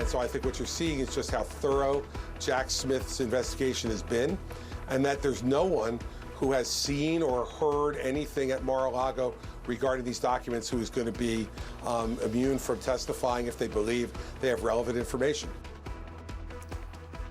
And so I think what you're seeing is just how thorough Jack Smith's investigation has been, and that there's no one who has seen or heard anything at Mar-a-Lago regarding these documents who is going to be immune from testifying if they believe they have relevant information.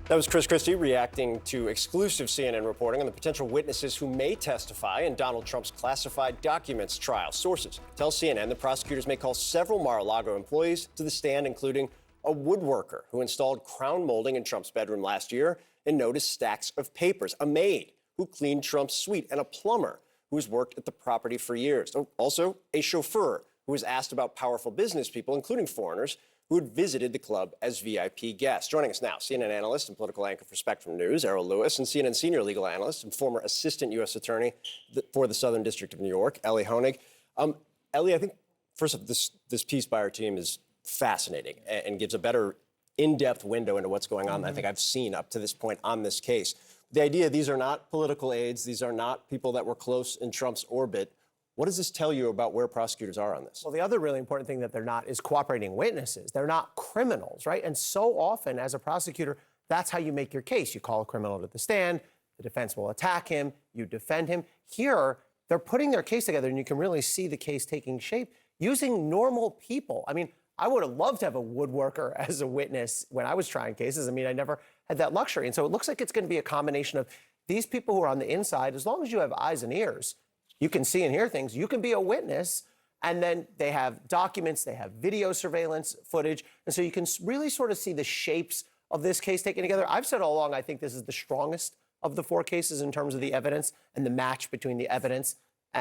That was Chris Christie reacting to exclusive CNN reporting on the potential witnesses who may testify in Donald Trump's classified documents trial. Sources tell CNN the prosecutors may call several Mar-a-Lago employees to the stand, including a woodworker who installed crown molding in Trump's bedroom last year and noticed stacks of papers, a maid who cleaned Trump's suite, and a plumber who has worked at the property for years. Also, a chauffeur who was asked about powerful business people, including foreigners, who had visited the club as VIP guests. Joining us now, CNN analyst and political anchor for Spectrum News, Errol Louis, and CNN senior legal analyst and former assistant U.S. attorney for the Southern District of New York, Elie Honig. Elie, I think, first of this piece by our team is fascinating and gives a better in-depth window into what's going on than I think I've seen up to this point on this case. The idea, these are not political aides. These are not people that were close in Trump's orbit. What does this tell you about where prosecutors are on this? Well, the other really important thing that they're not is cooperating witnesses. They're not criminals, right? And so often, as a prosecutor, that's how you make your case. You call a criminal to the stand, the defense will attack him, you defend him. Here, they're putting their case together, and you can really see the case taking shape using normal people. I mean, I would have loved to have a woodworker as a witness when I was trying cases. I mean, I never had that luxury. And so it looks like it's going to be a combination of these people who are on the inside. As long as you have eyes and ears, you can see and hear things. You can be a witness. And then they have documents, they have video surveillance footage. And so you can really sort of see the shapes of this case taken together. I've said all along, I think this is the strongest of the four cases in terms of the evidence and the match between the evidence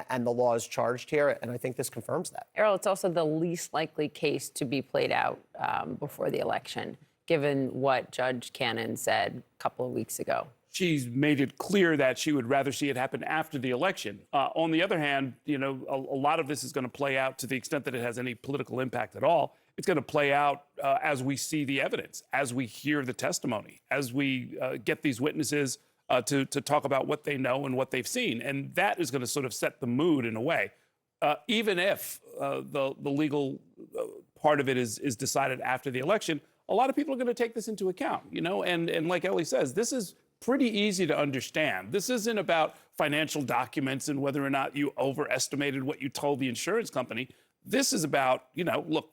and the laws charged here, and I think this confirms that. Errol, it's also the least likely case to be played out before the election, given what Judge Cannon said a couple of weeks ago. She's made it clear that she would rather see it happen after the election. On the other hand, you know, a lot of this is going to play out to the extent that it has any political impact at all. It's going to play out as we see the evidence, as we hear the testimony, as we get these witnesses to talk about what they know and what they've seen. And that is going to sort of set the mood in a way. Even if the legal part of it is decided after the election, a lot of people are going to take this into account, you know, and like Elie says, this is pretty easy to understand. This isn't about financial documents and whether or not you overestimated what you told the insurance company. This is about, you know, look,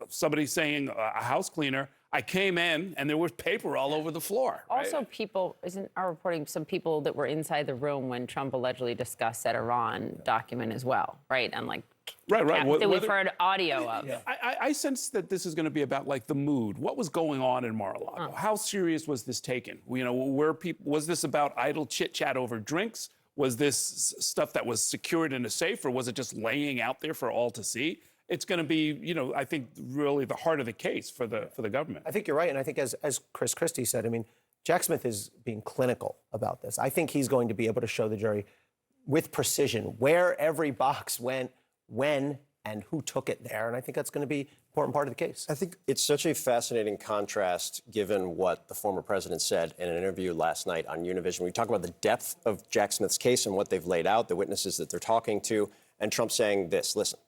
somebody saying a house cleaner, I came in and there was paper all over the floor. Also, right? people, isn't our reporting some people that were inside the room when Trump allegedly discussed that Iran document as well, right? And like, right. that we've heard audio of. Yeah. I sense that this is going to be about like the mood. What was going on in Mar-a-Lago? How serious was this taken? You know, was this about idle chit chat over drinks? Was this stuff that was secured in a safe, or was it just laying out there for all to see? It's going to be, you know, I think really the heart of the case for the government. I think you're right. And I think as Chris Christie said, I mean, Jack Smith is being clinical about this. I think he's going to be able to show the jury with precision where every box went, when, and who took it there. And I think that's going to be an important part of the case. I think it's such a fascinating contrast given what the former president said in an interview last night on Univision. We talk about the depth of Jack Smith's case and what they've laid out, the witnesses that they're talking to, and Trump saying this, listen.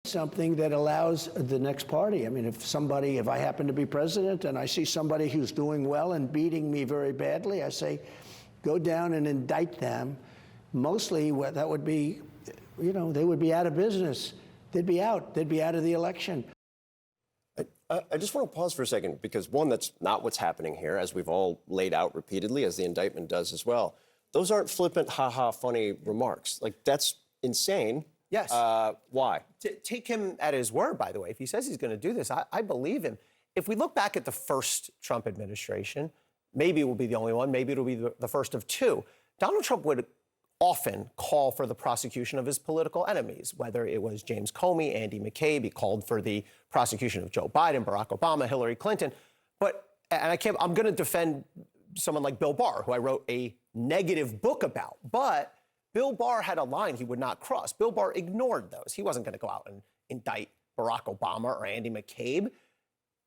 Something that allows the next party. I mean, if I happen to be president and I see somebody who's doing well and beating me very badly, I say, go down and indict them. Mostly that would be, you know, they would be out of business. They'd be out of the election. I just want to pause for a second because, one, that's not what's happening here, as we've all laid out repeatedly, as the indictment does as well. Those aren't flippant, ha-ha, funny remarks. Like, that's insane. Yes. Why? Take him at his word, by the way. If he says he's going to do this, I believe him. If we look back at the first Trump administration, maybe it will be the only one, maybe it'll be the first of two, Donald Trump would often call for the prosecution of his political enemies, whether it was James Comey, Andy McCabe. He called for the prosecution of Joe Biden, Barack Obama, Hillary Clinton. I'm going to defend someone like Bill Barr, who I wrote a negative book about. But Bill Barr had a line he would not cross. Bill Barr ignored those. He wasn't going to go out and indict Barack Obama or Andy McCabe.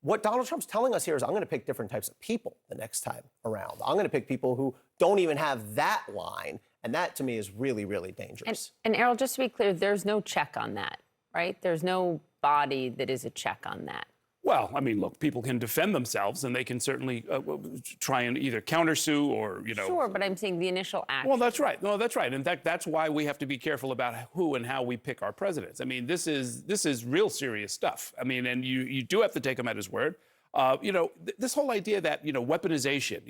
What Donald Trump's telling us here is I'm going to pick different types of people the next time around. I'm going to pick people who don't even have that line. And that, to me, is really, really dangerous. And Errol, just to be clear, there's no check on that, right? There's no body that is a check on that. Well, I mean, look, people can defend themselves, and they can certainly try and either countersue or, Sure, but I'm saying the initial action. Well, that's right. No, that's right. In fact, that's why we have to be careful about who and how we pick our presidents. I mean, this is real serious stuff. I mean, and you do have to take him at his word. This whole idea that, weaponization,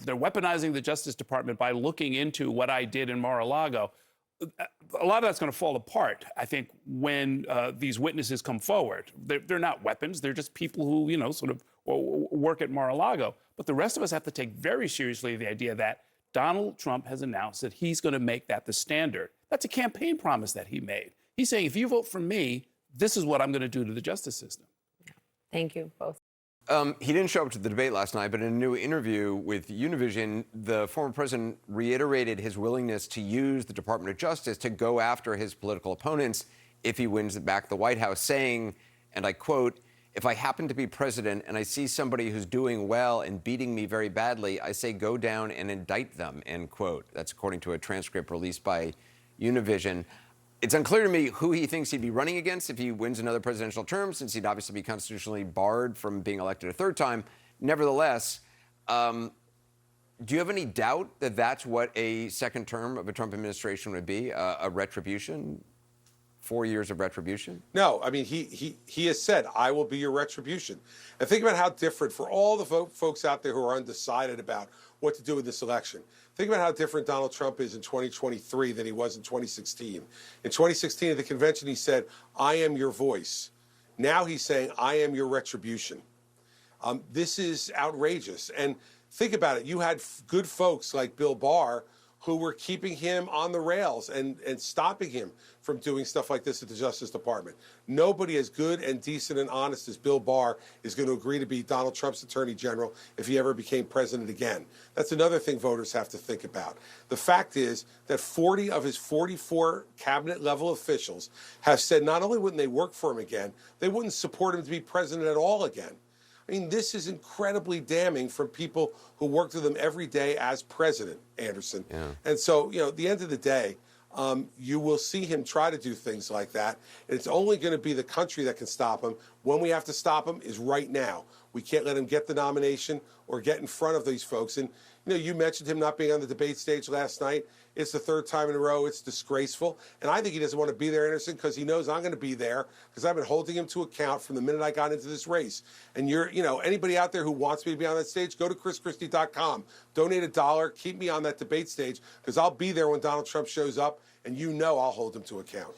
they're weaponizing the Justice Department by looking into what I did in Mar-a-Lago. A lot of that's going to fall apart, I think, when these witnesses come forward. They're not weapons. They're just people who, sort of work at Mar-a-Lago. But the rest of us have to take very seriously the idea that Donald Trump has announced that he's going to make that the standard. That's a campaign promise that he made. He's saying, if you vote for me, this is what I'm going to do to the justice system. Thank you both. He didn't show up to the debate last night, but in a new interview with Univision, the former president reiterated his willingness to use the Department of Justice to go after his political opponents if he wins back the White House, saying, and I quote, "If I happen to be president and I see somebody who's doing well and beating me very badly, I say go down and indict them," end quote. That's according to a transcript released by Univision. It's unclear to me who he thinks he'd be running against if he wins another presidential term, since he'd obviously be constitutionally barred from being elected a third time. Nevertheless, do you have any doubt that that's what a second term of a Trump administration would be, a retribution, 4 years of retribution? No, I mean, he has said, I will be your retribution. And think about how different, for all the folks out there who are undecided about what to do with this election, think about how different Donald Trump is in 2023 than he was in 2016. In 2016 at the convention, he said, I am your voice. Now he's saying, I am your retribution. This is outrageous. And think about it. You had good folks like Bill Barr who were keeping him on the rails and stopping him from doing stuff like this at the Justice Department. Nobody as good and decent and honest as Bill Barr is going to agree to be Donald Trump's attorney general if he ever became president again. That's another thing voters have to think about. The fact is that 40 of his 44 cabinet level officials have said not only wouldn't they work for him again, they wouldn't support him to be president at all again. I mean, this is incredibly damning from people who worked with him every day as president, Anderson. Yeah. And so, at the end of the day, you will see him try to do things like that. And it's only going to be the country that can stop him. When we have to stop him is right now. We can't let him get the nomination or get in front of these folks. And, you mentioned him not being on the debate stage last night. It's the third time in a row. It's disgraceful. And I think he doesn't want to be there, Anderson, because he knows I'm going to be there because I've been holding him to account from the minute I got into this race. And anybody out there who wants me to be on that stage, go to chrischristie.com. Donate $1. Keep me on that debate stage because I'll be there when Donald Trump shows up, and I'll hold him to account.